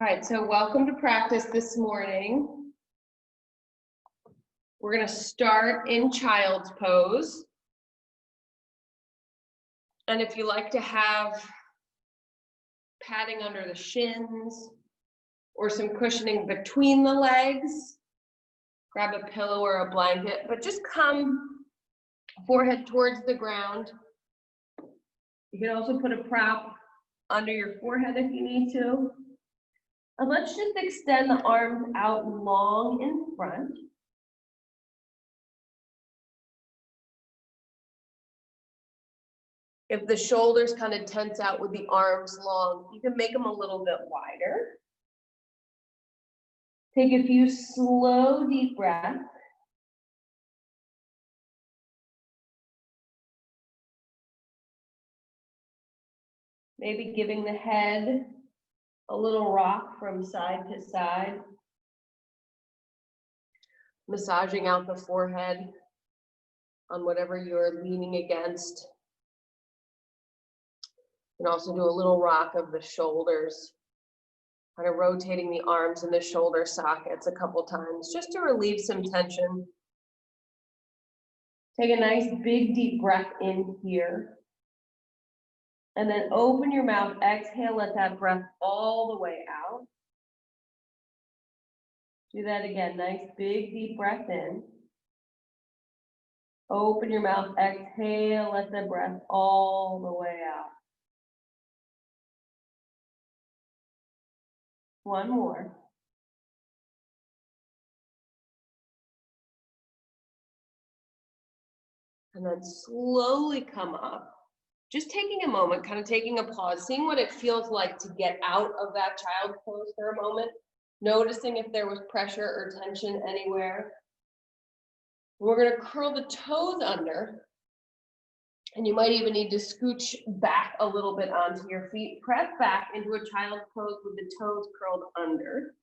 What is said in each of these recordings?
All right, so welcome to practice this morning. We're going to start in child's pose. And if you like to have padding under the shins or some cushioning between the legs, grab a pillow or a blanket, but just come forehead towards the ground. You can also put a prop under your forehead if you need to. And let's just extend the arms out long in front. If the shoulders kind of tense out with the arms long, you can make them a little bit wider. Take a few slow, deep breaths. Maybe giving the head a little rock from side to side. Massaging out the forehead on whatever you're leaning against. You can also do a little rock of the shoulders, kind of rotating the arms and the shoulder sockets a couple times just to relieve some tension. Take a nice big deep breath in here. And then open your mouth, exhale, let that breath all the way out. Do that again, nice big deep breath in. Open your mouth, exhale, let the breath all the way out. One more. And then slowly come up. Just taking a moment, kind of taking a pause, seeing what it feels like to get out of that child pose for a moment, noticing if there was pressure or tension anywhere. We're going to curl the toes under, and you might even need to scooch back a little bit onto your feet. Press back into a child pose with the toes curled under.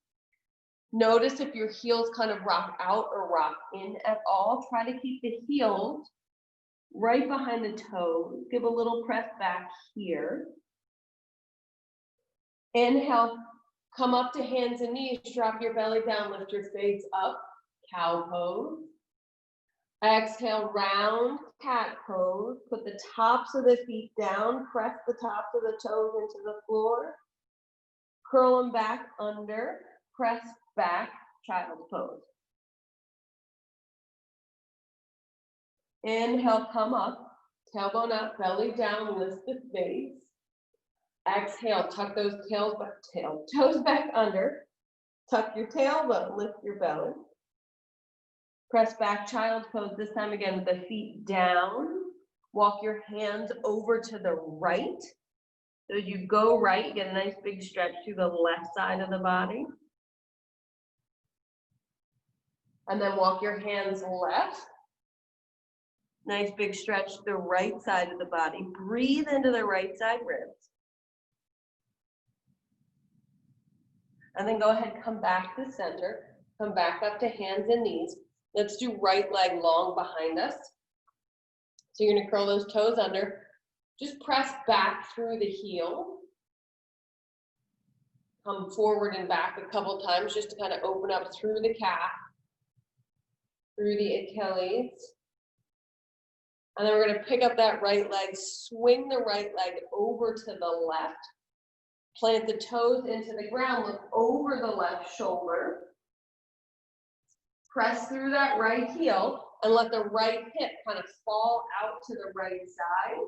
Notice if your heels kind of rock out or rock in at all. Try to keep the heels right behind the toes. Give a little press back here. Inhale, come up to hands and knees, drop your belly down, lift your face up, cow pose. Exhale, round cat pose. Put the tops of the feet down, press the tops of the toes into the floor. Curl them back under, press back, child's pose. Inhale, come up, tailbone up, belly down, lift the face. Exhale, tuck those toes back under. Tuck your tailbone, lift your belly. Press back, child's pose, this time again with the feet down. Walk your hands over to the right. So as you go right, you get a nice big stretch to the left side of the body. And then walk your hands left. Nice big stretch to the right side of the body. Breathe into the right side ribs. And then go ahead, come back to center. Come back up to hands and knees. Let's do right leg long behind us. So you're going to curl those toes under. Just press back through the heel. Come forward and back a couple times just to kind of open up through the calf, through the Achilles. And then we're going to pick up that right leg, swing the right leg over to the left. Plant the toes into the ground, look over the left shoulder. Press through that right heel and let the right hip kind of fall out to the right side.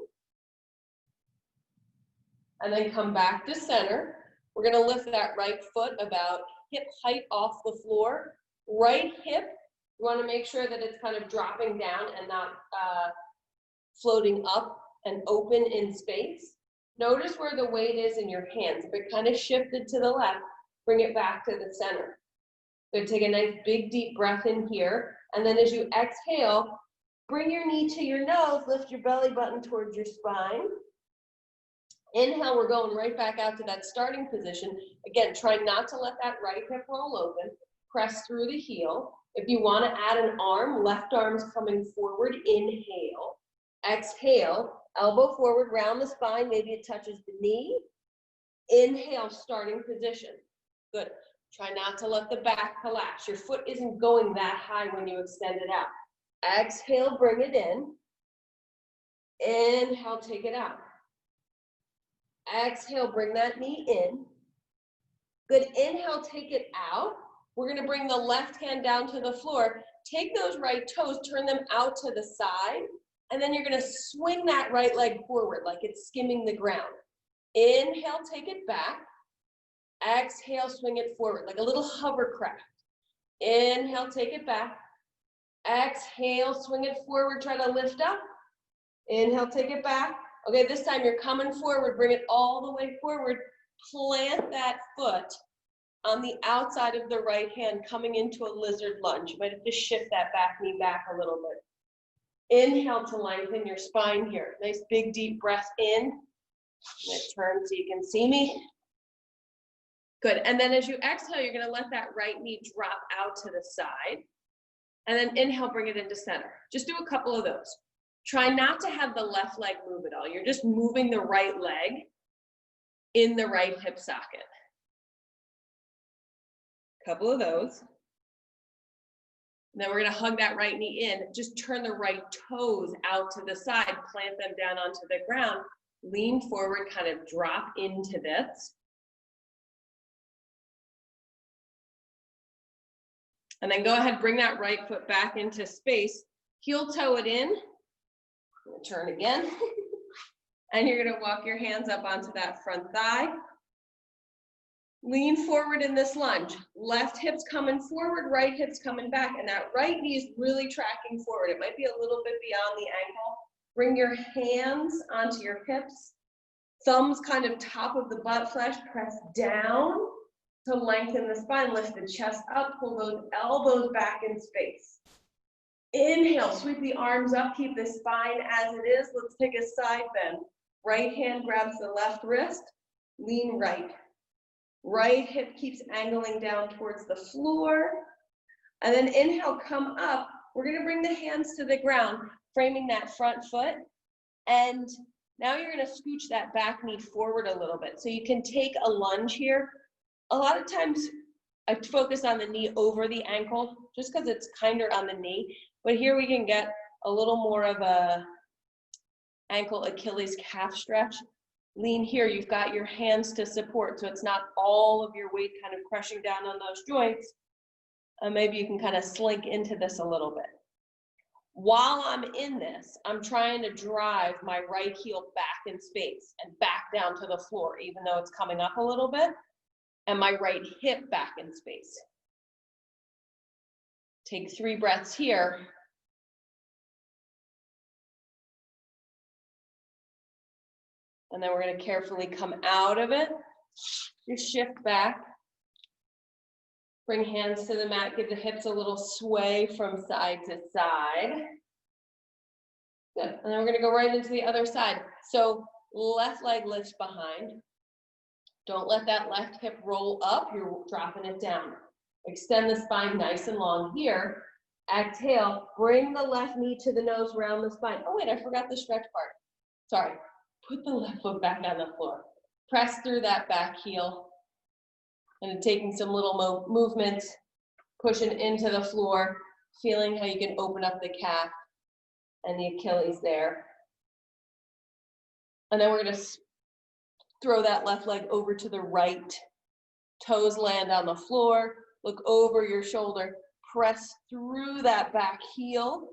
And then come back to center. We're going to lift that right foot about hip height off the floor. Right hip, you want to make sure that it's kind of dropping down and not floating up and open in space. Notice where the weight is in your hands. If it kind of shifted to the left, bring it back to the center. So take a nice big deep breath in here. And then as you exhale, bring your knee to your nose, lift your belly button towards your spine. Inhale, we're going right back out to that starting position. Again, try not to let that right hip roll open. Press through the heel. If you want to add an arm, left arm's coming forward, inhale. Exhale, elbow forward, round the spine, maybe it touches the knee. Inhale, starting position. Good. Try not to let the back collapse. Your foot isn't going that high when you extend it out. Exhale, bring it in. Inhale, take it out. Exhale, bring that knee in. Good. Inhale, take it out. We're going to bring the left hand down to the floor. Take those right toes, turn them out to the side, and then you're going to swing that right leg forward like it's skimming the ground. Inhale, take it back. Exhale, swing it forward like a little hovercraft. Inhale, take it back. Exhale, swing it forward, try to lift up. Inhale, take it back. Okay, this time you're coming forward, bring it all the way forward. Plant that foot on the outside of the right hand, coming into a lizard lunge. You might have to shift that back knee back a little bit. Inhale to lengthen your spine here. Nice big deep breath in. I'm gonna turn so you can see me. Good, and then as you exhale, you're gonna let that right knee drop out to the side. And then inhale, bring it into center. Just do a couple of those. Try not to have the left leg move at all. You're just moving the right leg in the right hip socket. Couple of those. And then we're gonna hug that right knee in. Just turn the right toes out to the side, plant them down onto the ground, lean forward, kind of drop into this. And then go ahead, bring that right foot back into space, heel toe it in. Turn again. And you're gonna walk your hands up onto that front thigh. Lean forward in this lunge. Left hip's coming forward, right hip's coming back, and that right knee is really tracking forward. It might be a little bit beyond the ankle. Bring your hands onto your hips. Thumbs kind of top of the butt flesh, press down to lengthen the spine. Lift the chest up, pull those elbows back in space. Inhale, sweep the arms up, keep the spine as it is. Let's take a side bend. Right hand grabs the left wrist, lean right. Right hip keeps angling down towards the floor. And then inhale, come up. We're gonna bring the hands to the ground, framing that front foot. And now you're gonna scooch that back knee forward a little bit. So you can take a lunge here. A lot of times I focus on the knee over the ankle, just because it's kinder on the knee. But here we can get a little more of a ankle, Achilles, calf stretch. Lean here, you've got your hands to support, so it's not all of your weight kind of crushing down on those joints. Maybe you can kind of slink into this a little bit. While I'm in this, I'm trying to drive my right heel back in space and back down to the floor, even though it's coming up a little bit, and my right hip back in space. Take 3 breaths here. And then we're going to carefully come out of it. Just shift back. Bring hands to the mat. Give the hips a little sway from side to side. Good. And then we're going to go right into the other side. So left leg lifts behind. Don't let that left hip roll up. You're dropping it down. Extend the spine nice and long here. Exhale. Bring the left knee to the nose, round the spine. Oh, wait, I forgot the stretch part. Sorry. Put the left foot back on the floor. Press through that back heel. And taking some little movements, pushing into the floor, feeling how you can open up the calf and the Achilles there. And then we're going to throw that left leg over to the right. Toes land on the floor. Look over your shoulder. Press through that back heel.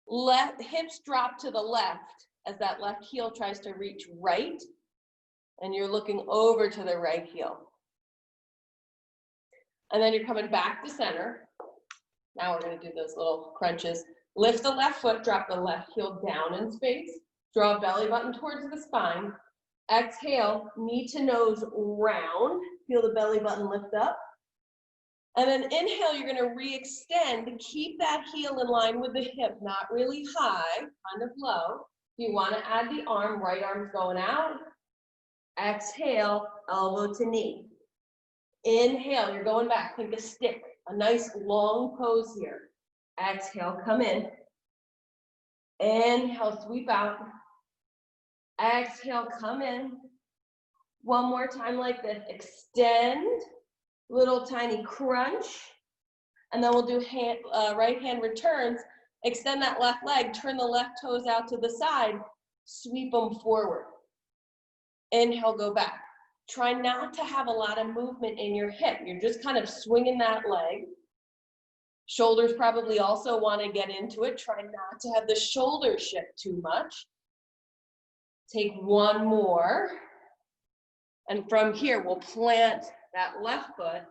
Let hips drop to the left as that left heel tries to reach right. And you're looking over to the right heel. And then you're coming back to center. Now we're going to do those little crunches. Lift the left foot, drop the left heel down in space. Draw belly button towards the spine. Exhale, knee to nose round. Feel the belly button lift up. And then inhale, you're going to re-extend. Keep that heel in line with the hip, not really high, kind of low. You want to add the arm, right arm's going out. Exhale, elbow to knee. Inhale, you're going back, think a stick, a nice long pose here. Exhale, come in. Inhale, sweep out. Exhale, come in. One more time like this, extend. little tiny crunch, and then we'll do right hand returns. Extend that left leg, turn the left toes out to the side, sweep them forward. Inhale, go back. Try not to have a lot of movement in your hip. You're just kind of swinging that leg. Shoulders probably also want to get into it. Try not to have the shoulders shift too much. Take one more. And from here, we'll plant that left foot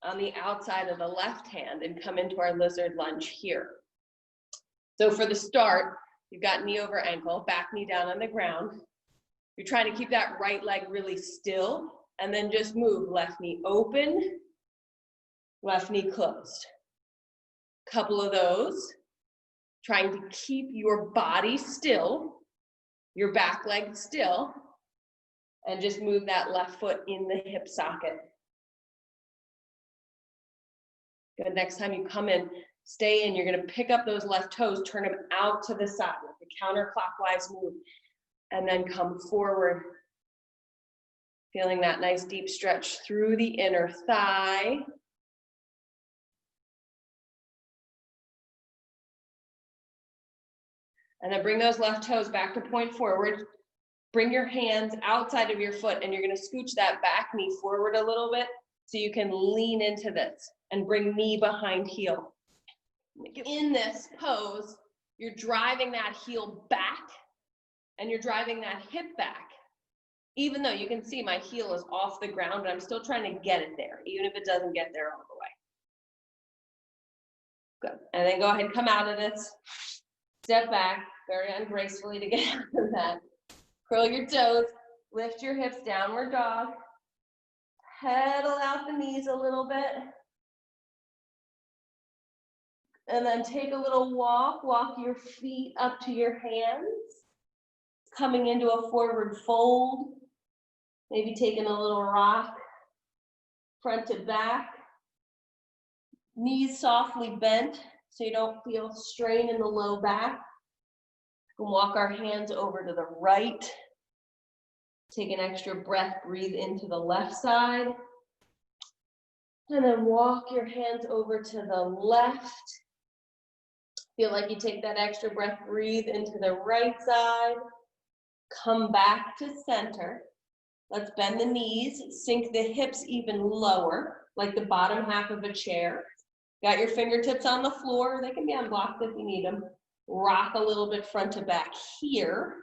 on the outside of the left hand and come into our lizard lunge here. So for the start, you've got knee over ankle, back knee down on the ground. You're trying to keep that right leg really still, and then just move left knee open, left knee closed. Couple of those, trying to keep your body still, your back leg still, and just move that left foot in the hip socket. Good. Next time you come in, stay in. You're going to pick up those left toes, turn them out to the side, like a counterclockwise move, and then come forward. Feeling that nice deep stretch through the inner thigh. And then bring those left toes back to point forward. Bring your hands outside of your foot, and you're going to scooch that back knee forward a little bit so you can lean into this and bring knee behind heel. In this pose, you're driving that heel back and you're driving that hip back. Even though you can see my heel is off the ground, but I'm still trying to get it there, even if it doesn't get there all the way. Good. And then go ahead and come out of this. Step back very ungracefully to get out of that. Curl your toes, lift your hips, downward dog. Pedal out the knees a little bit. And then take a little walk, walk your feet up to your hands. Coming into a forward fold. Maybe taking a little rock, front to back. Knees softly bent so you don't feel strain in the low back. We'll walk our hands over to the right. Take an extra breath, breathe into the left side. And then walk your hands over to the left. Feel like you take that extra breath, breathe into the right side. Come back to center. Let's bend the knees, sink the hips even lower, like the bottom half of a chair. Got your fingertips on the floor. They can be unblocked if you need them. Rock a little bit front to back here.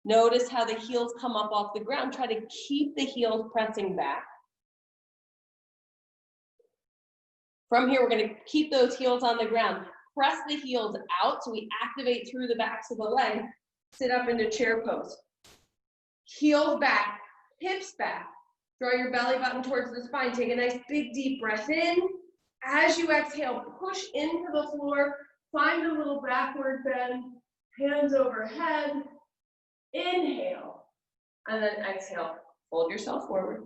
Notice how the heels come up off the ground. Try to keep the heels pressing back. From here, we're going to keep those heels on the ground. Press the heels out so we activate through the backs of the leg. Sit up into chair pose. Heels back, hips back. Draw your belly button towards the spine. Take a nice big deep breath in. As you exhale, push into the floor. Find a little backward bend. Hands overhead. Inhale. And then exhale. Fold yourself forward.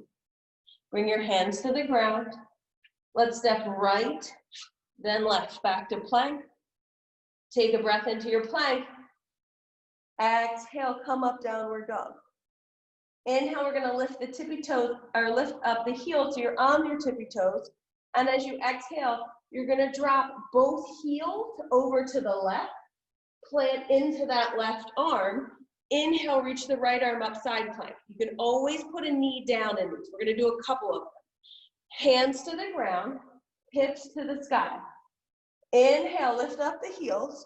Bring your hands to the ground. Let's step right, then left. Back to plank. Take a breath into your plank. Exhale, come up, downward dog. Inhale, we're going to lift the tippy toes, or lift up the heels so you're on your tippy toes. And as you exhale, you're going to drop both heels over to the left, plant into that left arm. Inhale, reach the right arm up, side plank. You can always put a knee down in this. We're going to do a couple of them. Hands to the ground, hips to the sky. Inhale, lift up the heels.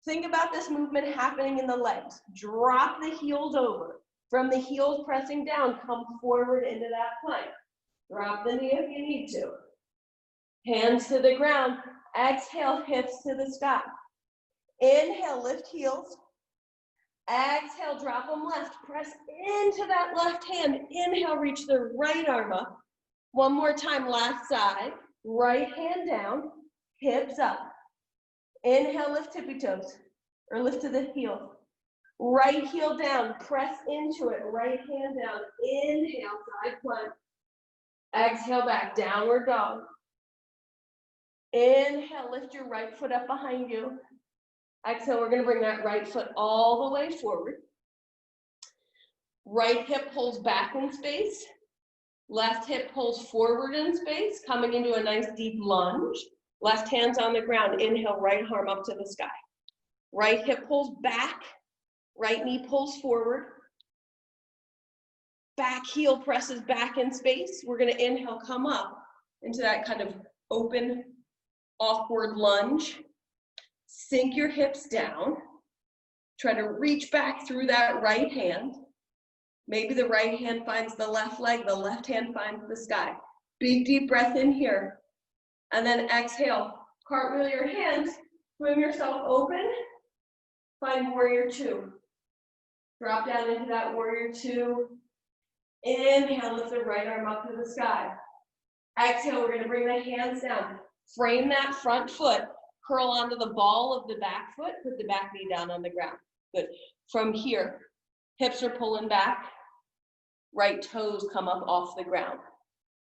Think about this movement happening in the legs. Drop the heels over. From the heels pressing down, come forward into that plank. Drop the knee if you need to. Hands to the ground. Exhale, hips to the sky. Inhale, lift heels. Exhale, drop them left. Press into that left hand. Inhale, reach the right arm up. One more time, last side. Right hand down, hips up. Inhale, lift tippy toes, or lift to the heel. Right heel down, press into it. Right hand down. Inhale, side plank. Exhale, back, downward dog. Inhale, lift your right foot up behind you. Exhale, we're going to bring that right foot all the way forward. Right hip pulls back in space. Left hip pulls forward in space, coming into a nice deep lunge. Left hand's on the ground. Inhale, right arm up to the sky. Right hip pulls back. Right knee pulls forward. Back heel presses back in space. We're going to inhale, come up into that kind of open, awkward lunge. Sink your hips down. Try to reach back through that right hand. Maybe the right hand finds the left leg, the left hand finds the sky. Big deep breath in here. And then exhale, cartwheel your hands, swim yourself open, find warrior two. Drop down into that warrior two. Inhale, lift the right arm up to the sky. Exhale, we're gonna bring the hands down. Frame that front foot, curl onto the ball of the back foot, put the back knee down on the ground. Good. From here, hips are pulling back, right toes come up off the ground.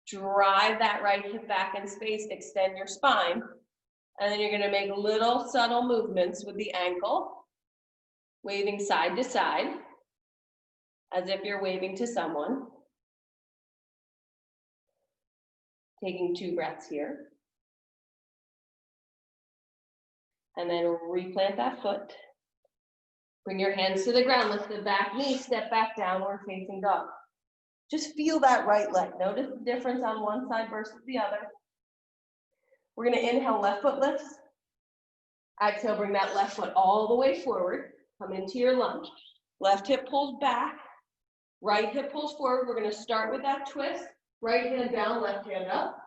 Drive that right hip back in space, extend your spine, and then you're gonna make little subtle movements with the ankle, waving side to side, as if you're waving to someone. Taking 2 breaths here. And then replant that foot. Bring your hands to the ground, lift the back knee, step back, downward facing dog. Just feel that right leg. Notice the difference on one side versus the other. We're gonna inhale, left foot lifts. Exhale, bring that left foot all the way forward. Come into your lunge. Left hip pulls back, right hip pulls forward. We're gonna start with that twist. Right hand down, left hand up.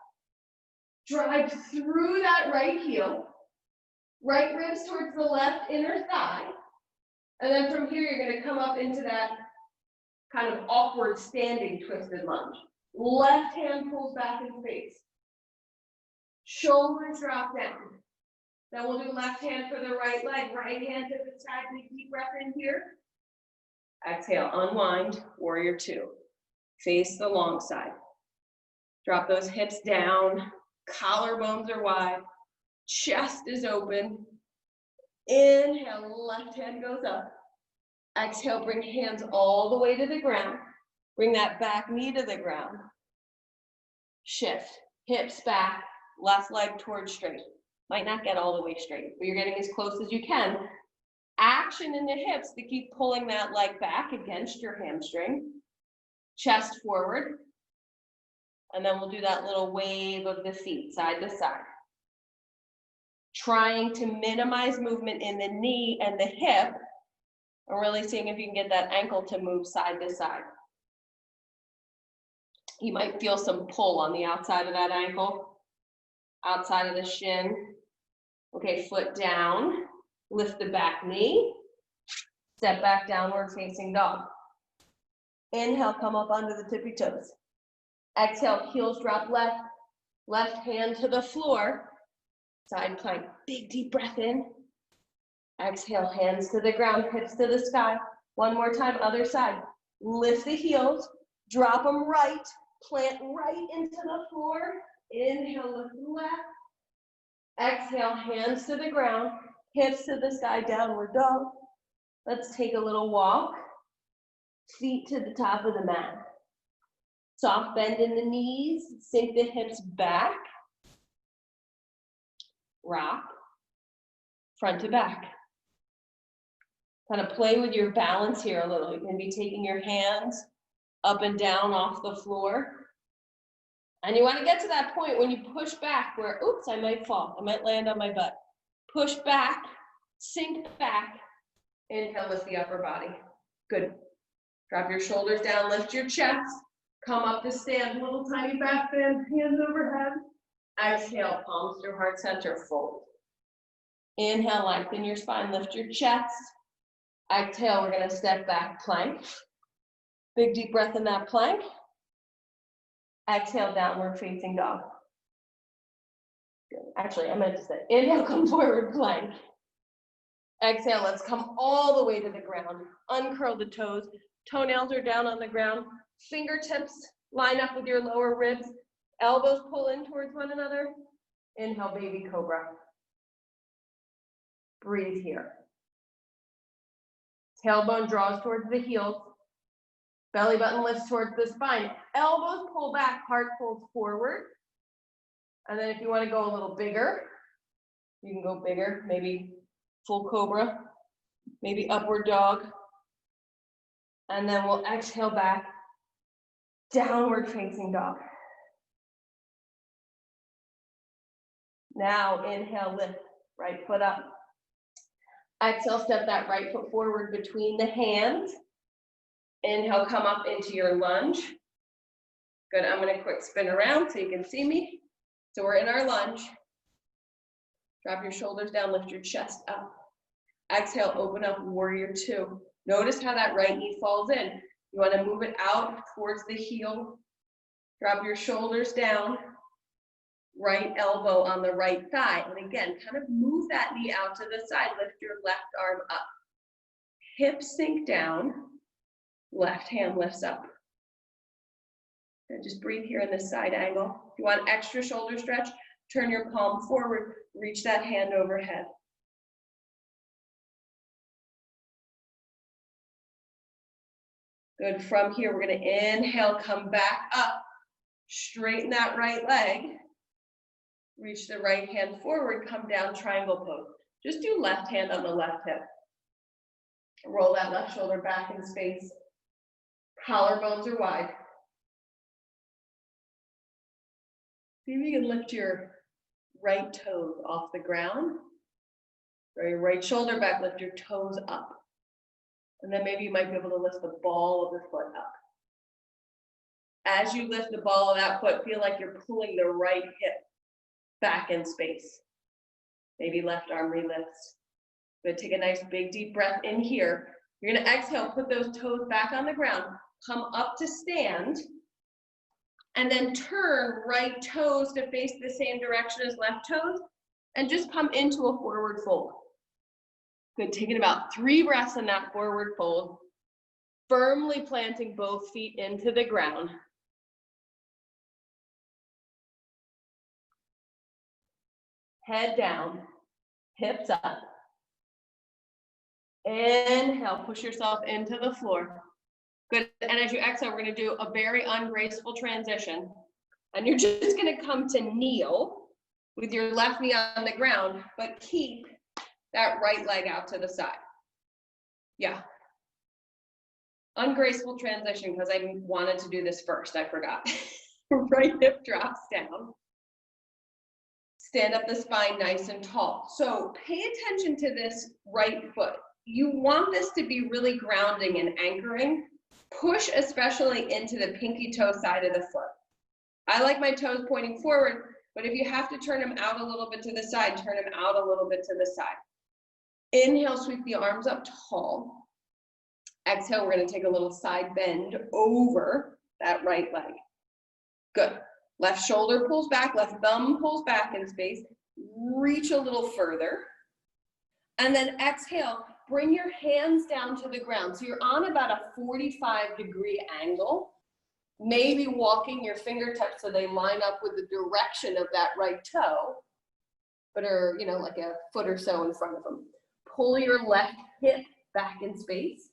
Drive through that right heel. Right ribs towards the left inner thigh. And then from here, you're gonna come up into that kind of awkward standing twisted lunge. Left hand pulls back in space. Shoulders drop down. Then we'll do left hand for the right leg. Right hand to the side, take deep breath in here. Exhale, unwind, warrior two. Face the long side. Drop those hips down, collarbones are wide, chest is open. Inhale, left hand goes up. Exhale, bring hands all the way to the ground. Bring that back knee to the ground. Shift, hips back, left leg towards straight. Might not get all the way straight, but you're getting as close as you can. Action in the hips to keep pulling that leg back against your hamstring. Chest forward. And then we'll do that little wave of the feet side to side. Trying to minimize movement in the knee and the hip, and really seeing if you can get that ankle to move side to side. You might feel some pull on the outside of that ankle, outside of the shin. Okay, foot down, lift the back knee, step back, downward facing dog. Inhale, come up onto the tippy toes. Exhale, heels drop left, left hand to the floor, side plank, big deep breath in. Exhale, hands to the ground, hips to the sky. One more time, other side. Lift the heels, drop them right, plant right into the floor. Inhale, lift left. Exhale, hands to the ground, hips to the sky, downward dog. Let's take a little walk. Feet to the top of the mat. Soft bend in the knees, sink the hips back. Rock, front to back. Kind of play with your balance here a little. You can be taking your hands up and down off the floor. And you want to get to that point when you push back where, oops, I might fall. I might land on my butt. Push back, sink back. Inhale, lift the upper body. Good. Drop your shoulders down, lift your chest. Come up to stand, little tiny back bend, hands overhead. Exhale, palms to heart center, fold. Inhale, lengthen your spine, lift your chest. Exhale, we're gonna step back, plank. Big deep breath in that plank. Exhale, downward facing dog. Good. Actually, I meant to say, inhale, come forward, plank. Exhale, let's come all the way to the ground. Uncurl the toes. Toenails are down on the ground. Fingertips line up with your lower ribs. Elbows pull in towards one another. Inhale, baby cobra. Breathe here. Tailbone draws towards the heels. Belly button lifts towards the spine. Elbows pull back, heart pulls forward. And then if you want to go a little bigger, you can go bigger, maybe full cobra, maybe upward dog. And then we'll exhale back, downward facing dog. Now inhale, lift, right foot up. Exhale, step that right foot forward between the hands. Inhale, come up into your lunge. Good, I'm gonna quick spin around so you can see me. So we're in our lunge. Drop your shoulders down, lift your chest up. Exhale, open up, warrior two. Notice how that right knee falls in. You wanna move it out towards the heel. Drop your shoulders down. Right elbow on the right thigh. And again, kind of move that knee out to the side. Lift your left arm up. Hips sink down. Left hand lifts up. And just breathe here in this side angle. If you want extra shoulder stretch, turn your palm forward. Reach that hand overhead. Good. From here, we're going to inhale, come back up. Straighten that right leg. Reach the right hand forward, come down, triangle pose. Just do left hand on the left hip. Roll that left shoulder back in space. Collarbones are wide. See if you can lift your right toes off the ground. Throw your right shoulder back, lift your toes up. And then maybe you might be able to lift the ball of the foot up. As you lift the ball of that foot, feel like you're pulling the right hip back in space. Maybe left arm relifts. Good, take a nice big deep breath in here. You're gonna exhale, put those toes back on the ground, come up to stand, and then turn right toes to face the same direction as left toes, and just come into a forward fold. Good, taking about 3 breaths in that forward fold, firmly planting both feet into the ground. Head down, hips up. Inhale, push yourself into the floor. Good, and as you exhale, we're gonna do a very ungraceful transition. And you're just gonna come to kneel with your left knee on the ground, but keep that right leg out to the side. Yeah. Ungraceful transition because I wanted to do this first, I forgot. Right hip drops down. Stand up the spine nice and tall. So pay attention to this right foot. You want this to be really grounding and anchoring. Push especially into the pinky toe side of the foot. I like my toes pointing forward, but if you have to turn them out a little bit to the side, turn them out a little bit to the side. Inhale, sweep the arms up tall. Exhale, we're gonna take a little side bend over that right leg. Good. Left shoulder pulls back, left thumb pulls back in space. Reach a little further. And then exhale, bring your hands down to the ground. So you're on about a 45-degree angle. Maybe walking your fingertips so they line up with the direction of that right toe, but are, you know, like a foot or so in front of them. Pull your left hip back in space.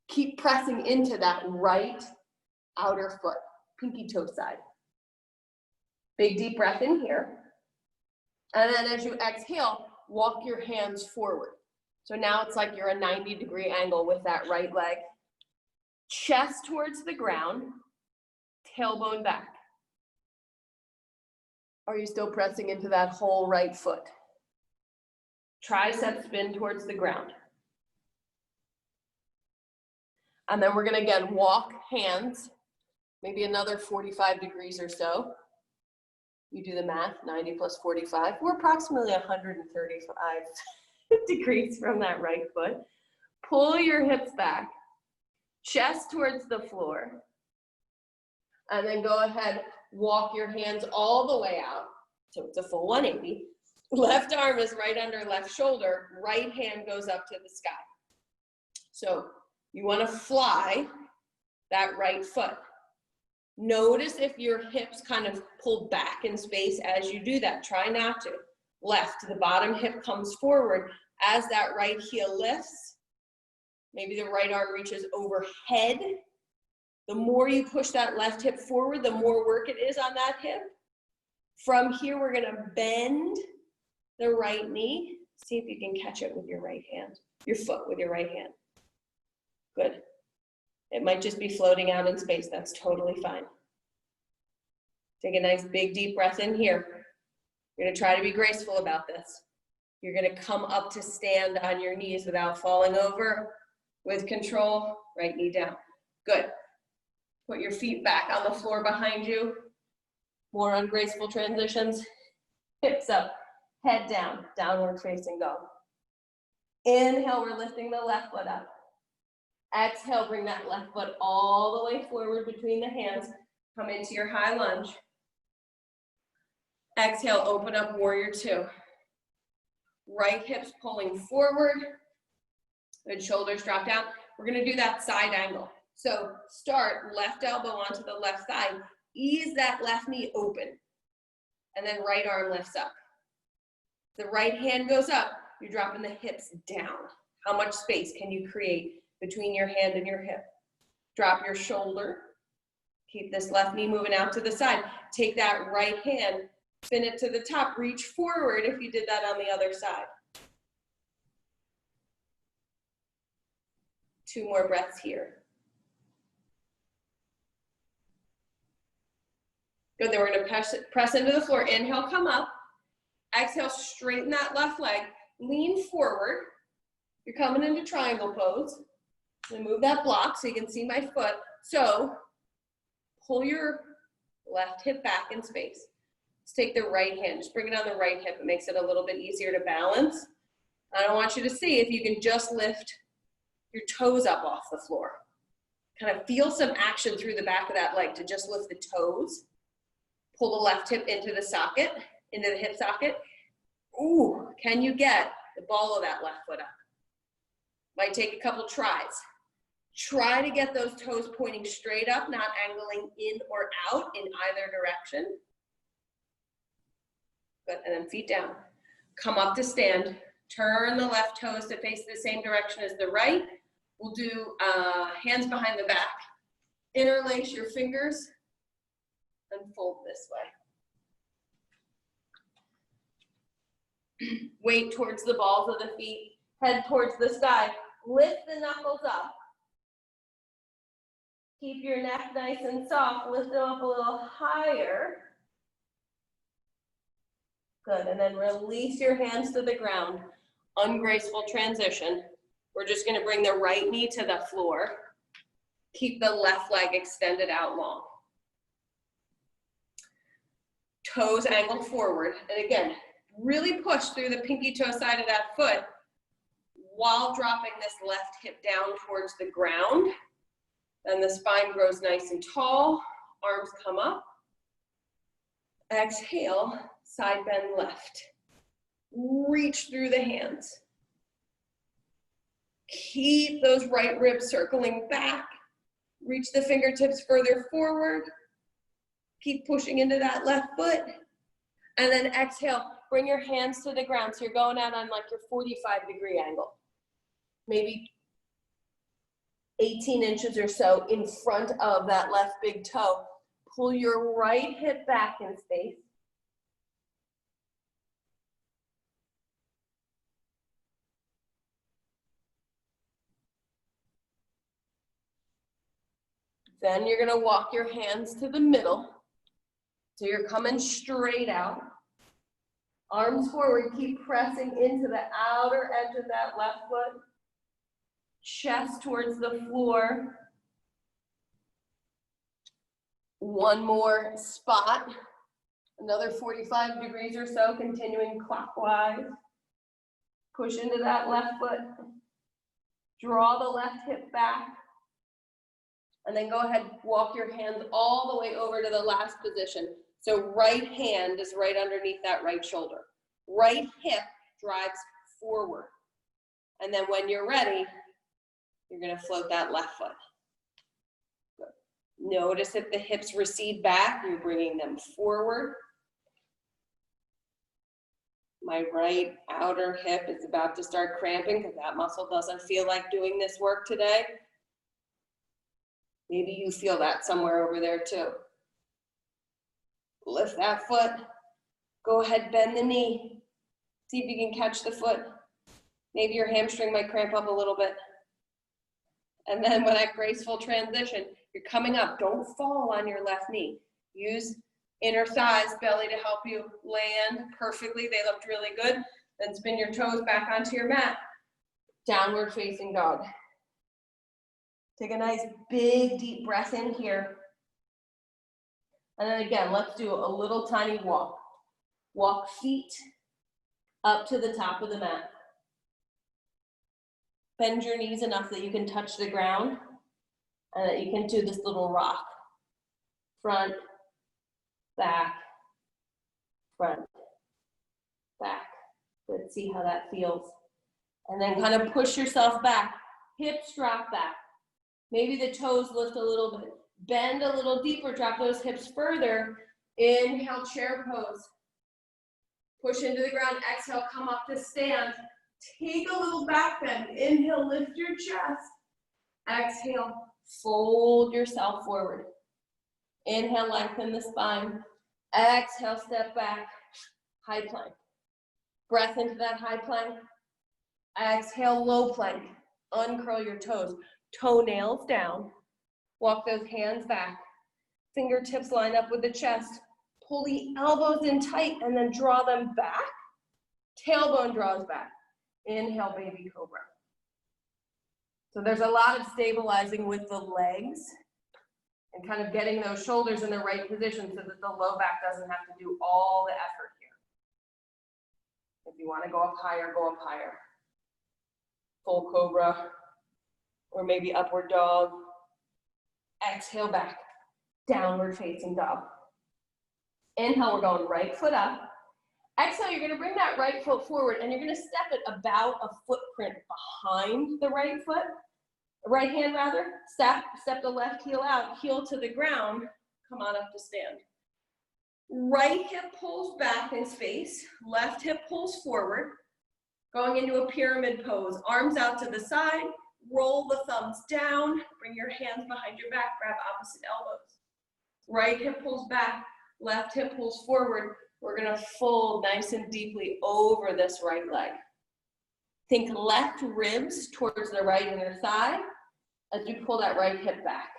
Keep pressing into that right outer foot, pinky toe side. Big deep breath in here. And then as you exhale, walk your hands forward. So now it's like you're a 90-degree angle with that right leg. Chest towards the ground, tailbone back. Are you still pressing into that whole right foot? Tricep spin towards the ground. And then we're gonna again walk hands, maybe another 45 degrees or so. You do the math, 90 plus 45. We're approximately 135 degrees from that right foot. Pull your hips back, chest towards the floor. And then go ahead, walk your hands all the way out. So it's a full 180. Left arm is right under left shoulder. Right hand goes up to the sky. So you want to fly that right foot. Notice if your hips kind of pull back in space as you do that. Try not to. Left, the bottom hip comes forward. As that right heel lifts, maybe the right arm reaches overhead. The more you push that left hip forward, the more work it is on that hip. From here, we're gonna bend the right knee. See if you can catch it with your right hand, your foot with your right hand. Good. It might just be floating out in space. That's totally fine. Take a nice big deep breath in here. You're gonna try to be graceful about this. You're gonna come up to stand on your knees without falling over. With control, right knee down. Good. Put your feet back on the floor behind you. More ungraceful transitions. Hips up, head down, downward facing dog. Inhale, we're lifting the left foot up. Exhale, bring that left foot all the way forward between the hands. Come into your high lunge. Exhale, open up warrior two. Right hips pulling forward. Good, shoulders drop down. We're gonna do that side angle. So start left elbow onto the left thigh. Ease that left knee open. And then right arm lifts up. The right hand goes up. You're dropping the hips down. How much space can you create between your hand and your hip? Drop your shoulder. Keep this left knee moving out to the side. Take that right hand, spin it to the top. Reach forward if you did that on the other side. 2 more breaths here. Good, then we're gonna press into the floor. Inhale, come up. Exhale, straighten that left leg. Lean forward. You're coming into triangle pose. I'm gonna move that block so you can see my foot. So, pull your left hip back in space. Let's take the right hand, just bring it on the right hip. It makes it a little bit easier to balance. I don't want you to see if you can just lift your toes up off the floor. Kind of feel some action through the back of that leg to just lift the toes. Pull the left hip into the socket, into the hip socket. Ooh, can you get the ball of that left foot up? Might take a couple tries. Try to get those toes pointing straight up, not angling in or out in either direction. Good, and then feet down. Come up to stand. Turn the left toes to face the same direction as the right. We'll do hands behind the back. Interlace your fingers and fold this way. Weight towards the balls of the feet. Head towards the sky. Lift the knuckles up. Keep your neck nice and soft. Lift them up a little higher. Good, and then release your hands to the ground. Ungraceful transition. We're just gonna bring the right knee to the floor. Keep the left leg extended out long. Toes angle forward. And again, really push through the pinky toe side of that foot while dropping this left hip down towards the ground. Then the spine grows nice and tall. Arms come up. Exhale, side bend left. Reach through the hands. Keep those right ribs circling back. Reach the fingertips further forward. Keep pushing into that left foot. And then exhale, bring your hands to the ground. So you're going out on like your 45-degree angle. Maybe 18 inches or so in front of that left big toe. Pull your right hip back in space. Then you're gonna walk your hands to the middle. So you're coming straight out. Arms forward, keep pressing into the outer edge of that left foot. Chest towards the floor. One more spot. Another 45 degrees or so, continuing clockwise. Push into that left foot. Draw the left hip back. And then go ahead, walk your hands all the way over to the last position. So right hand is right underneath that right shoulder. Right hip drives forward. And then when you're ready, you're gonna float that left foot. Good. Notice if the hips recede back, you're bringing them forward. My right outer hip is about to start cramping because that muscle doesn't feel like doing this work today. Maybe you feel that somewhere over there too. Lift that foot. Go ahead, bend the knee. See if you can catch the foot. Maybe your hamstring might cramp up a little bit. And then with that graceful transition, you're coming up. Don't fall on your left knee. Use inner thighs, belly to help you land perfectly. They looked really good. Then spin your toes back onto your mat. Downward facing dog. Take a nice big deep breath in here. And then again, let's do a little tiny walk. Walk feet up to the top of the mat. Bend your knees enough that you can touch the ground and that you can do this little rock. Front, back, front, back. Let's see how that feels. And then kind of push yourself back. Hips drop back. Maybe the toes lift a little bit. Bend a little deeper, drop those hips further. Inhale, chair pose. Push into the ground, exhale, come up to stand. Take a little back bend. Inhale, lift your chest. Exhale, fold yourself forward. Inhale, lengthen the spine. Exhale, step back, high plank. Breath into that high plank. Exhale, low plank. Uncurl your toes. Toenails down. Walk those hands back. Fingertips line up with the chest. Pull the elbows in tight and then draw them back. Tailbone draws back. Inhale, baby cobra. So there's a lot of stabilizing with the legs and kind of getting those shoulders in the right position so that the low back doesn't have to do all the effort here. If you want to go up higher, go up higher. Full cobra, or maybe upward dog. Exhale back, downward facing dog. Inhale, we're going right foot up. Exhale, you're gonna bring that right foot forward and you're gonna step it about a footprint behind the right foot, right hand rather. Step the left heel out, heel to the ground, come on up to stand. Right hip pulls back in space, left hip pulls forward, going into a pyramid pose. Arms out to the side, roll the thumbs down, bring your hands behind your back, grab opposite elbows. Right hip pulls back, left hip pulls forward. We're gonna fold nice and deeply over this right leg. Think left ribs towards the right inner thigh as we pull that right hip back.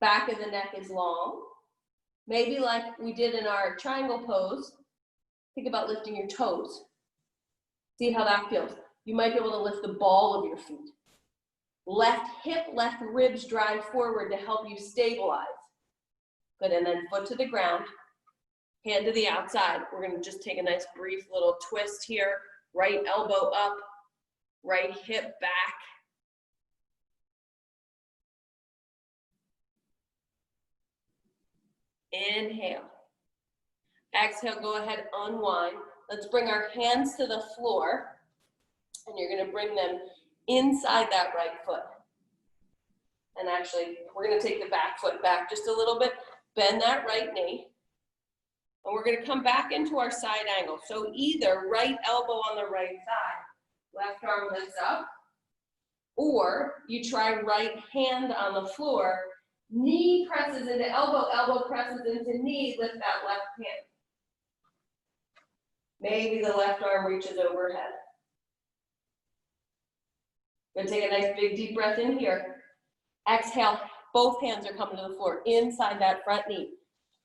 Back of the neck is long. Maybe like we did in our triangle pose, think about lifting your toes. See how that feels. You might be able to lift the ball of your feet. Left hip, left ribs drive forward to help you stabilize. Good, and then foot to the ground, hand to the outside. We're gonna just take a nice brief little twist here. Right elbow up, right hip back. Inhale. Exhale, go ahead, unwind. Let's bring our hands to the floor, and you're gonna bring them inside that right foot. And actually, we're gonna take the back foot back just a little bit, bend that right knee, and we're gonna come back into our side angle. So either right elbow on the right side, left arm lifts up, or you try right hand on the floor, knee presses into elbow, elbow presses into knee, lift that left hand. Maybe the left arm reaches overhead. Gonna take a nice big deep breath in here. Exhale, both hands are coming to the floor, inside that front knee.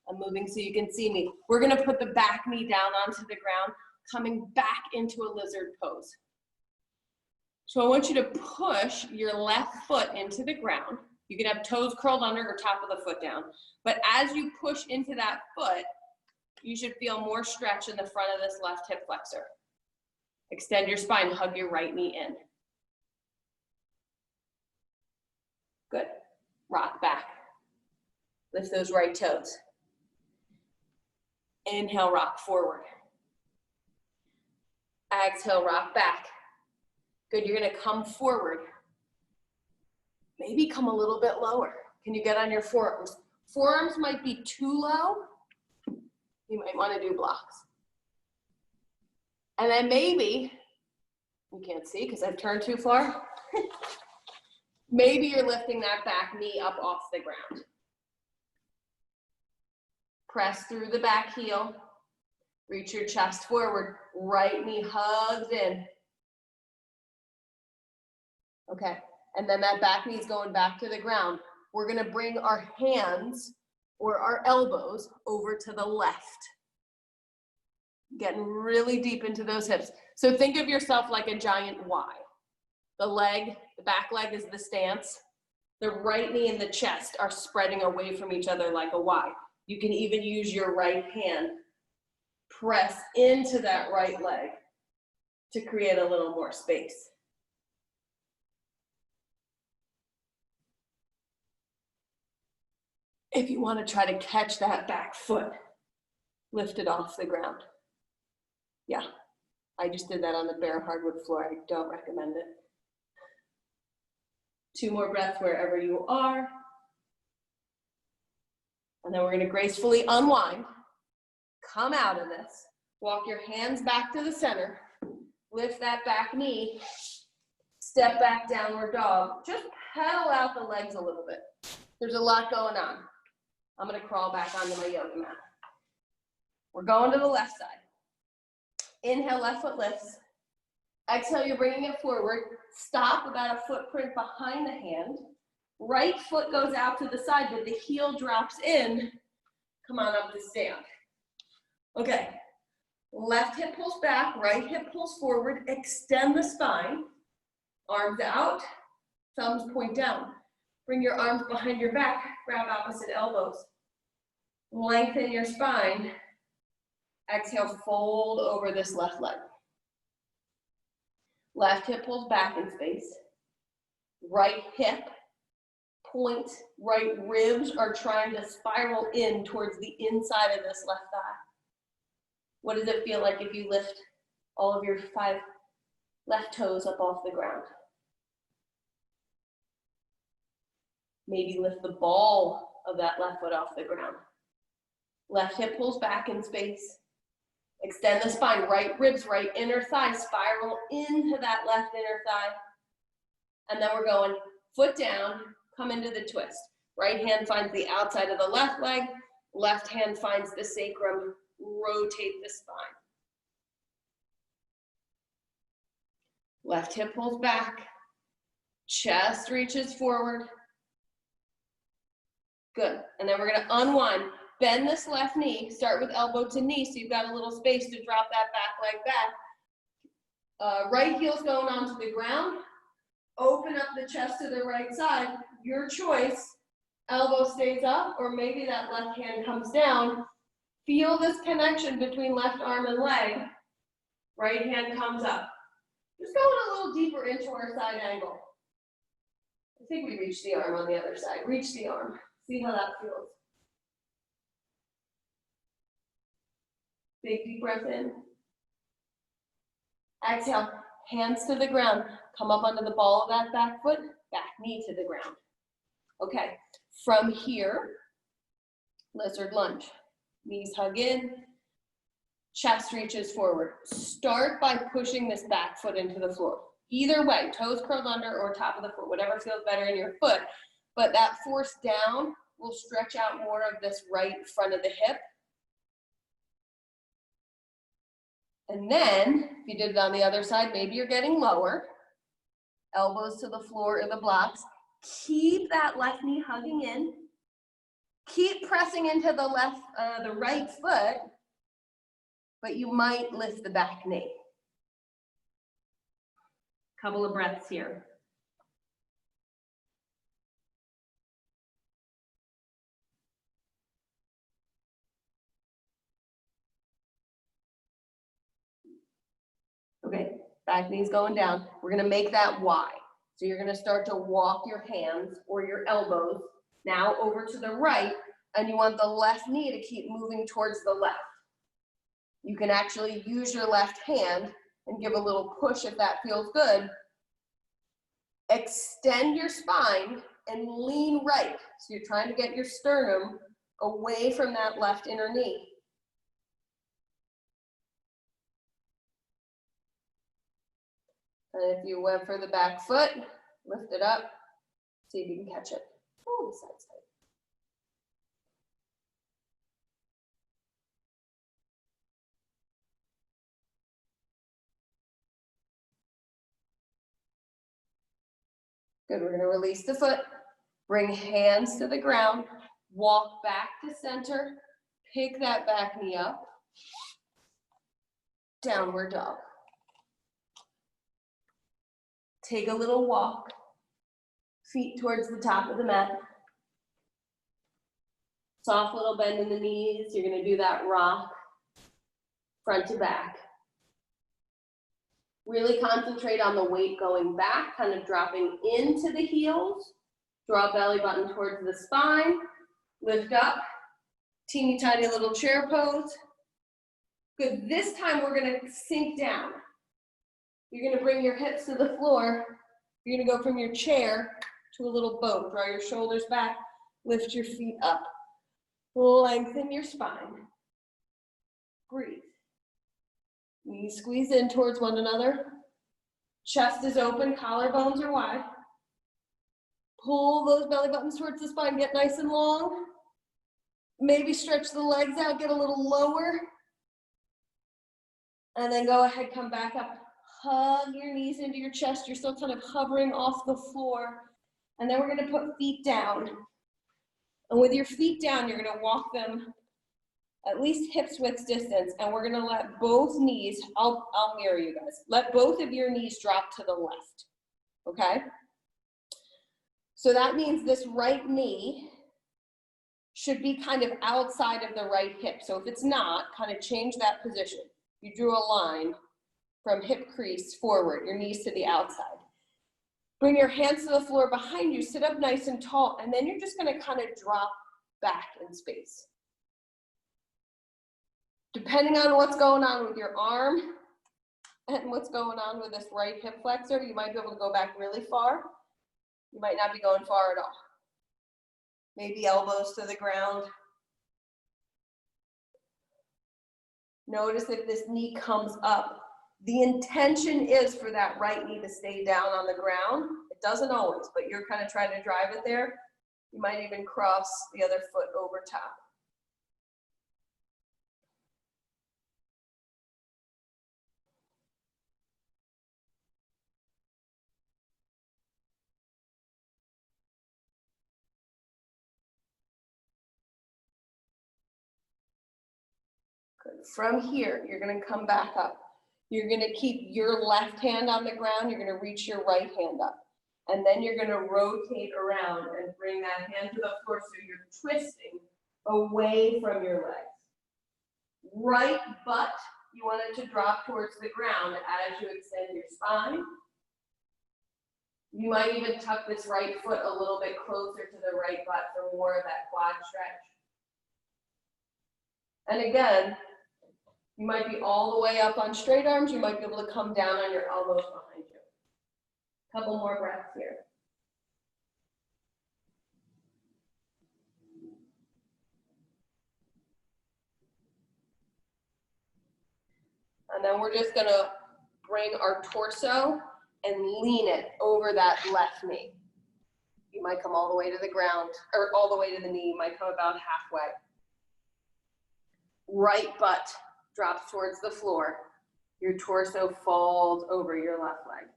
I'm moving so you can see me. We're gonna put the back knee down onto the ground, coming back into a lizard pose. So I want you to push your left foot into the ground. You can have toes curled under or top of the foot down. But as you push into that foot, you should feel more stretch in the front of this left hip flexor. Extend your spine, hug your right knee in. Good. Rock back. Lift those right toes. Inhale, rock forward. Exhale, rock back. Good, you're gonna come forward. Maybe come a little bit lower. Can you get on your forearms? Forearms might be too low. You might wanna do blocks. And then maybe, you can't see because I've turned too far. Maybe you're lifting that back knee up off the ground. Press through the back heel. Reach your chest forward. Right knee hugs in. Okay, and then that back knee is going back to the ground. We're gonna bring our hands or our elbows over to the left. Getting really deep into those hips. So think of yourself like a giant Y. The leg, the back leg is the stance. The right knee and the chest are spreading away from each other like a Y. You can even use your right hand. Press into that right leg to create a little more space. If you want to try to catch that back foot, lift it off the ground. Yeah, I just did that on the bare hardwood floor. I don't recommend it. 2 more breaths wherever you are. And then we're going to gracefully unwind. Come out of this. Walk your hands back to the center. Lift that back knee. Step back, downward dog. Just pedal out the legs a little bit. There's a lot going on. I'm going to crawl back onto my yoga mat. We're going to the left side. Inhale, left foot lifts. Exhale, you're bringing it forward. Stop about a footprint behind the hand. Right foot goes out to the side, but the heel drops in. Come on up to stand. Okay. Left hip pulls back, right hip pulls forward. Extend the spine. Arms out, thumbs point down. Bring your arms behind your back, grab opposite elbows. Lengthen your spine. Exhale, fold over this left leg. Left hip pulls back in space. Right hip, point, right ribs are trying to spiral in towards the inside of this left thigh. What does it feel like if you lift all of your 5 left toes up off the ground? Maybe lift the ball of that left foot off the ground. Left hip pulls back in space. Extend the spine, right ribs, right inner thigh, spiral into that left inner thigh. And then we're going foot down, come into the twist. Right hand finds the outside of the left leg, left hand finds the sacrum, rotate the spine. Left hip pulls back, chest reaches forward. Good, and then we're gonna unwind. Bend this left knee, start with elbow to knee, so you've got a little space to drop that back leg back. Right heel's going onto the ground. Open up the chest to the right side, your choice. Elbow stays up, or maybe that left hand comes down. Feel this connection between left arm and leg. Right hand comes up. Just going a little deeper into our side angle. I think we reach the arm on the other side. Reach the arm. See how that feels. Big deep breath in. Exhale, hands to the ground. Come up onto the ball of that back foot, back knee to the ground. Okay, from here, lizard lunge. Knees hug in, chest reaches forward. Start by pushing this back foot into the floor. Either way, toes curled under or top of the foot, whatever feels better in your foot. But that force down will stretch out more of this right front of the hip. And then, if you did it on the other side, maybe you're getting lower. Elbows to the floor or the blocks. Keep that left knee hugging in. Keep pressing into the right foot, but you might lift the back knee. Couple of breaths here. Okay, back knee's going down. We're gonna make that Y. So you're gonna start to walk your hands or your elbows now over to the right, and you want the left knee to keep moving towards the left. You can actually use your left hand and give a little push if that feels good. Extend your spine and lean right. So you're trying to get your sternum away from that left inner knee. And if you went for the back foot, lift it up. See if you can catch it. Oh, the side side. Good, we're gonna release the foot, bring hands to the ground, walk back to center, pick that back knee up, downward dog. Take a little walk, feet towards the top of the mat. Soft little bend in the knees. You're gonna do that rock, front to back. Really concentrate on the weight going back, kind of dropping into the heels. Draw belly button towards the spine. Lift up, teeny tiny little chair pose. Good, this time we're gonna sink down. You're gonna bring your hips to the floor. You're gonna go from your chair to a little boat. Draw your shoulders back, lift your feet up. Lengthen your spine. Breathe. Knees squeeze in towards one another. Chest is open, collarbones are wide. Pull those belly buttons towards the spine, get nice and long. Maybe stretch the legs out, get a little lower. And then go ahead, come back up. Hug your knees into your chest. You're still kind of hovering off the floor. And then we're gonna put feet down. And with your feet down, you're gonna walk them at least hips width distance, and we're gonna let both knees, I'll mirror you guys, let both of your knees drop to the left, okay? So that means this right knee should be kind of outside of the right hip. So if it's not, kind of change that position. You drew a line from hip crease forward, your knees to the outside. Bring your hands to the floor behind you, sit up nice and tall, and then you're just gonna kind of drop back in space. Depending on what's going on with your arm and what's going on with this right hip flexor, you might be able to go back really far. You might not be going far at all. Maybe elbows to the ground. Notice if this knee comes up. The intention is for that right knee to stay down on the ground. It doesn't always, but you're kind of trying to drive it there. You might even cross the other foot over top. Good. From here, you're gonna come back up. You're gonna keep your left hand on the ground. You're gonna reach your right hand up. And then you're gonna rotate around and bring that hand to the floor so you're twisting away from your legs. Right butt, you want it to drop towards the ground as you extend your spine. You might even tuck this right foot a little bit closer to the right butt for more of that quad stretch. And again, you might be all the way up on straight arms. You might be able to come down on your elbows behind you. Couple more breaths here. And then we're just gonna bring our torso and lean it over that left knee. You might come all the way to the ground, or all the way to the knee. You might come about halfway. Right butt drops towards the floor. Your torso falls over your left leg.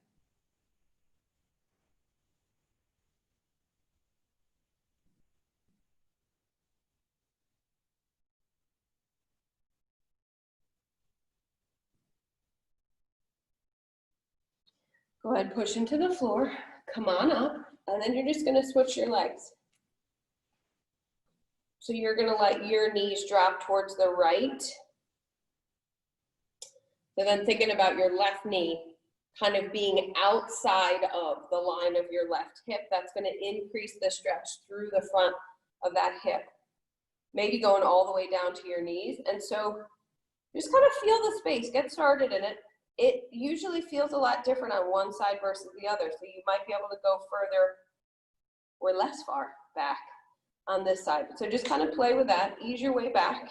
Go ahead, push into the floor, come on up, and then you're just gonna switch your legs. So you're gonna let your knees drop towards the right. So then thinking about your left knee kind of being outside of the line of your left hip, that's gonna increase the stretch through the front of that hip. Maybe going all the way down to your knees. And so just kind of feel the space, get started in it. It usually feels a lot different on one side versus the other. So you might be able to go further or less far back on this side. So just kind of play with that, ease your way back.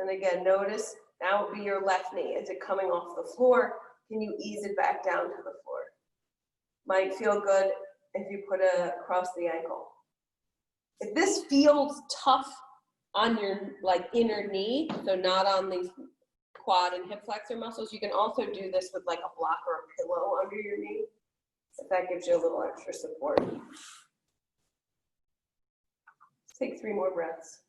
And again, notice now would be your left knee. Is it coming off the floor? Can you ease it back down to the floor? Might feel good if you put it across the ankle. If this feels tough on your like inner knee, so not on these quad and hip flexor muscles, you can also do this with like a block or a pillow under your knee, if that gives you a little extra support. Let's take 3 more breaths.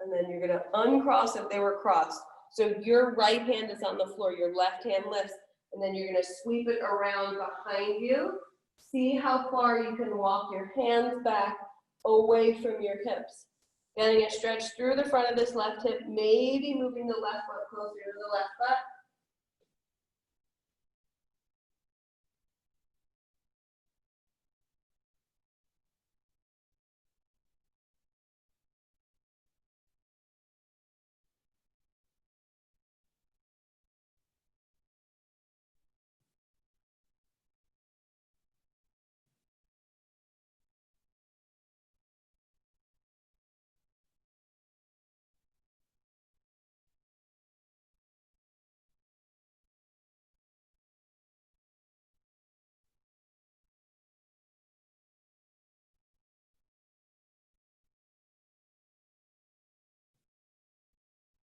And then you're gonna uncross if they were crossed. So your right hand is on the floor, your left hand lifts, and then you're gonna sweep it around behind you. See how far you can walk your hands back away from your hips. Getting a stretch through the front of this left hip, maybe moving the left foot closer to the left foot.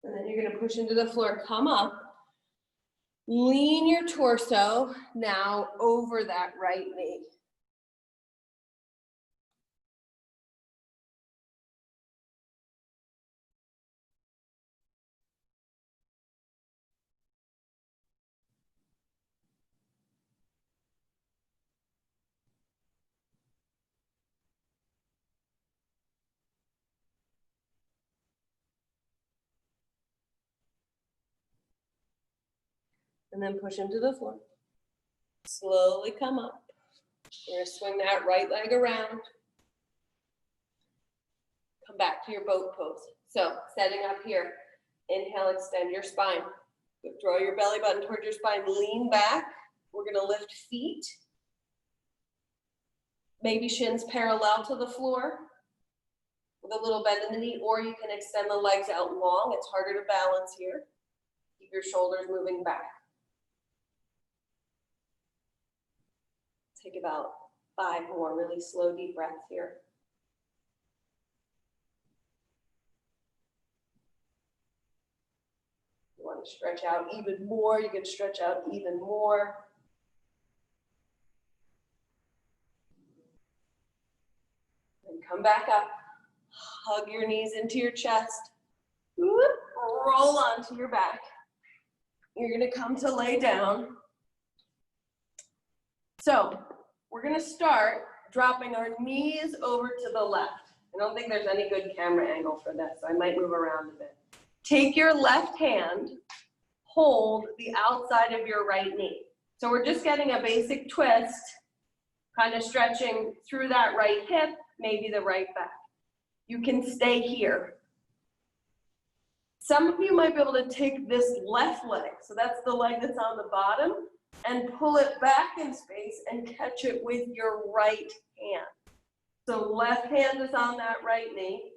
And then you're gonna push into the floor, come up, lean your torso now over that right knee. And then push into the floor. Slowly come up. You're gonna swing that right leg around. Come back to your boat pose. So setting up here, inhale, extend your spine. Draw your belly button towards your spine, lean back. We're gonna lift feet. Maybe shins parallel to the floor with a little bend in the knee, or you can extend the legs out long. It's harder to balance here. Keep your shoulders moving back. Take about 5 more really slow, deep breaths here. You want to stretch out even more, you can stretch out even more. And come back up. Hug your knees into your chest. Roll onto your back. You're gonna come to lay down. So we're gonna start dropping our knees over to the left. I don't think there's any good camera angle for this, so I might move around a bit. Take your left hand, hold the outside of your right knee. So we're just getting a basic twist, kind of stretching through that right hip, maybe the right back. You can stay here. Some of you might be able to take this left leg, so that's the leg that's on the bottom, and pull it back in space and catch it with your right hand. So left hand is on that right knee,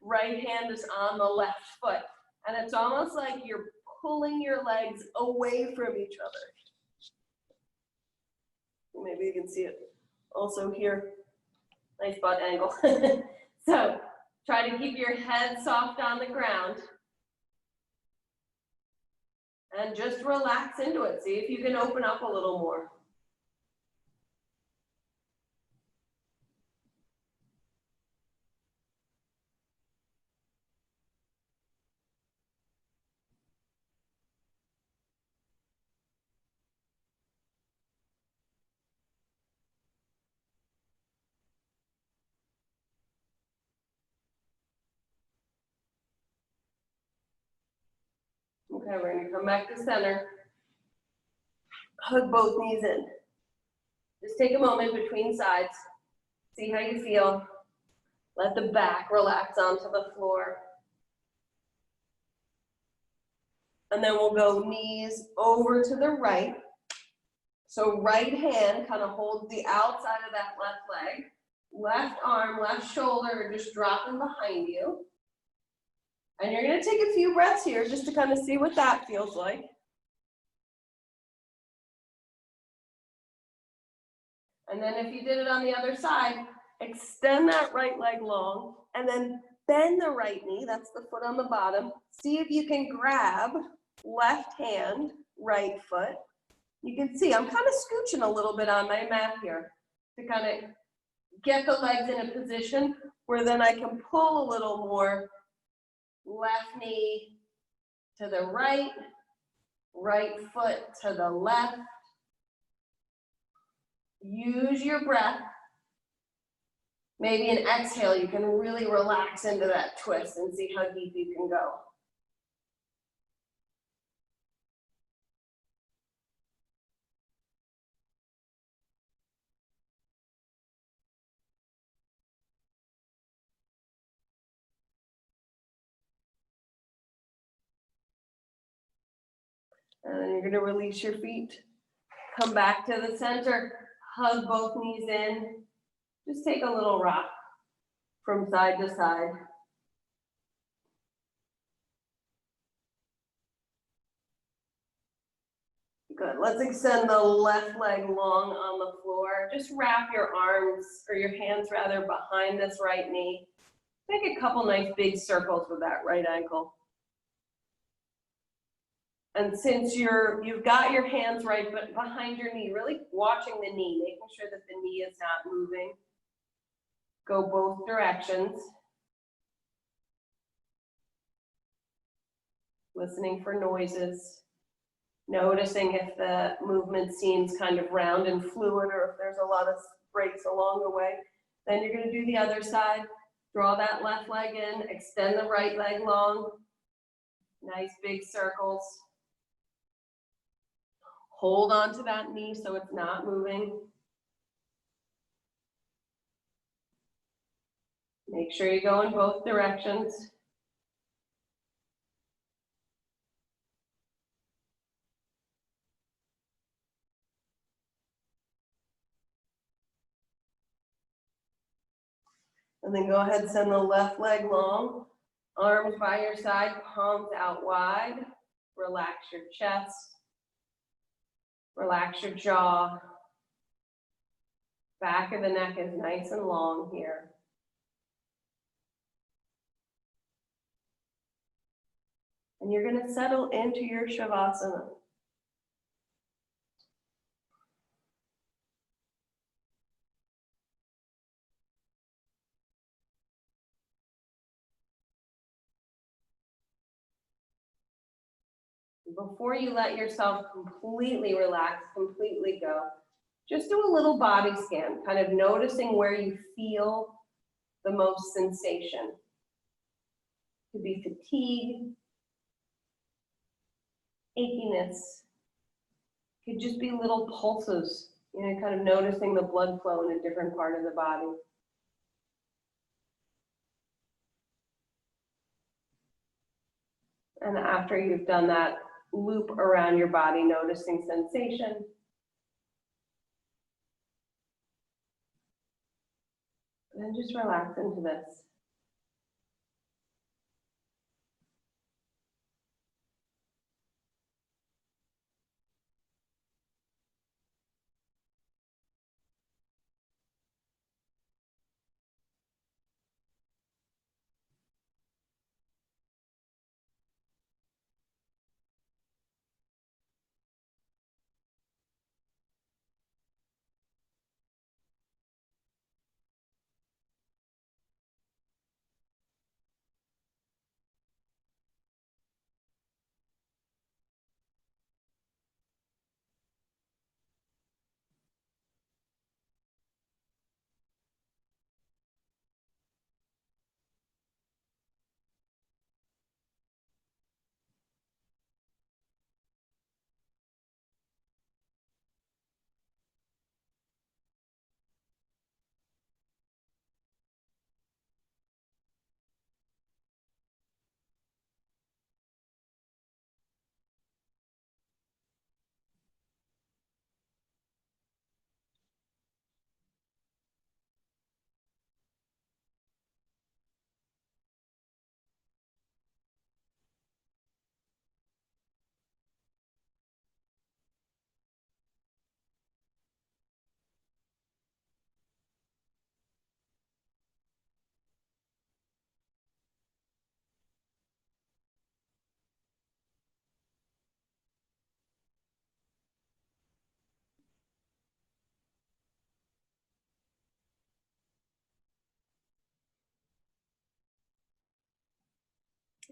right hand is on the left foot. And it's almost like you're pulling your legs away from each other. Maybe you can see it also here. Nice butt angle. So try to keep your head soft on the ground. And just relax into it. See if you can open up a little more. Okay, we're gonna come back to center. Hug both knees in. Just take a moment between sides. See how you feel. Let the back relax onto the floor. And then we'll go knees over to the right. So right hand kind of holds the outside of that left leg. Left arm, left shoulder are just dropping behind you. And you're going to take a few breaths here just to kind of see what that feels like. And then if you did it on the other side, extend that right leg long and then bend the right knee, that's the foot on the bottom. See if you can grab left hand, right foot. You can see I'm kind of scooching a little bit on my mat here to kind of get the legs in a position where then I can pull a little more. Left knee to the right, right foot to the left. Use your breath. Maybe an exhale, you can really relax into that twist and see how deep you can go. And then you're going to release your feet. Come back to the center. Hug both knees in. Just take a little rock from side to side. Good. Let's extend the left leg long on the floor. Just wrap your arms, or your hands rather, behind this right knee. Make a couple nice big circles with that right ankle. And since you've got your hands right but behind your knee, really watching the knee, making sure that the knee is not moving. Go both directions. Listening for noises. Noticing if the movement seems kind of round and fluid or if there's a lot of breaks along the way. Then you're going to do the other side. Draw that left leg in, extend the right leg long. Nice big circles. Hold on to that knee so it's not moving. Make sure you go in both directions. And then go ahead, send the left leg long. Arms by your side, palms out wide. Relax your chest. Relax your jaw. Back of the neck is nice and long here. And you're going to settle into your Shavasana. Before you let yourself completely relax, completely go, just do a little body scan, kind of noticing where you feel the most sensation. It could be fatigue, achiness. It could just be little pulses, kind of noticing the blood flow in a different part of the body. And after you've done that loop around your body, noticing sensation, then just relax into this.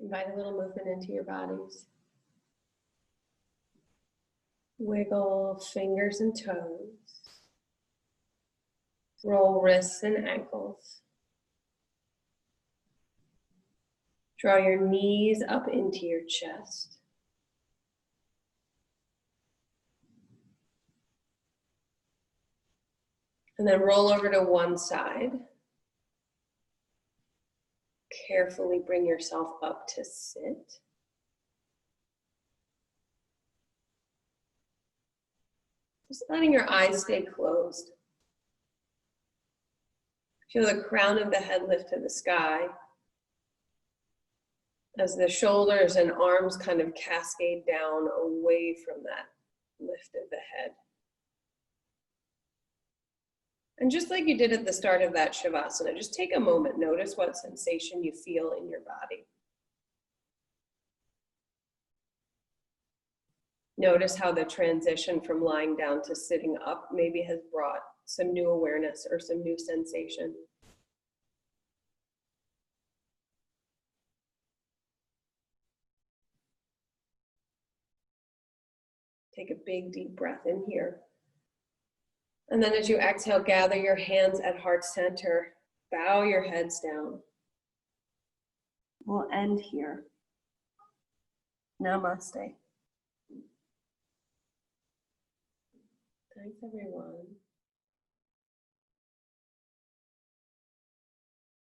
Invite a little movement into your bodies. Wiggle fingers and toes. Roll wrists and ankles. Draw your knees up into your chest. And then roll over to one side. Carefully bring yourself up to sit. Just letting your eyes stay closed. Feel the crown of the head lift to the sky as the shoulders and arms kind of cascade down away from that lift of the head. And just like you did at the start of that Shavasana, just take a moment, notice what sensation you feel in your body. Notice how the transition from lying down to sitting up maybe has brought some new awareness or some new sensation. Take a big deep breath in here. And then as you exhale, gather your hands at heart center, bow your heads down. We'll end here. Namaste. Thanks, everyone.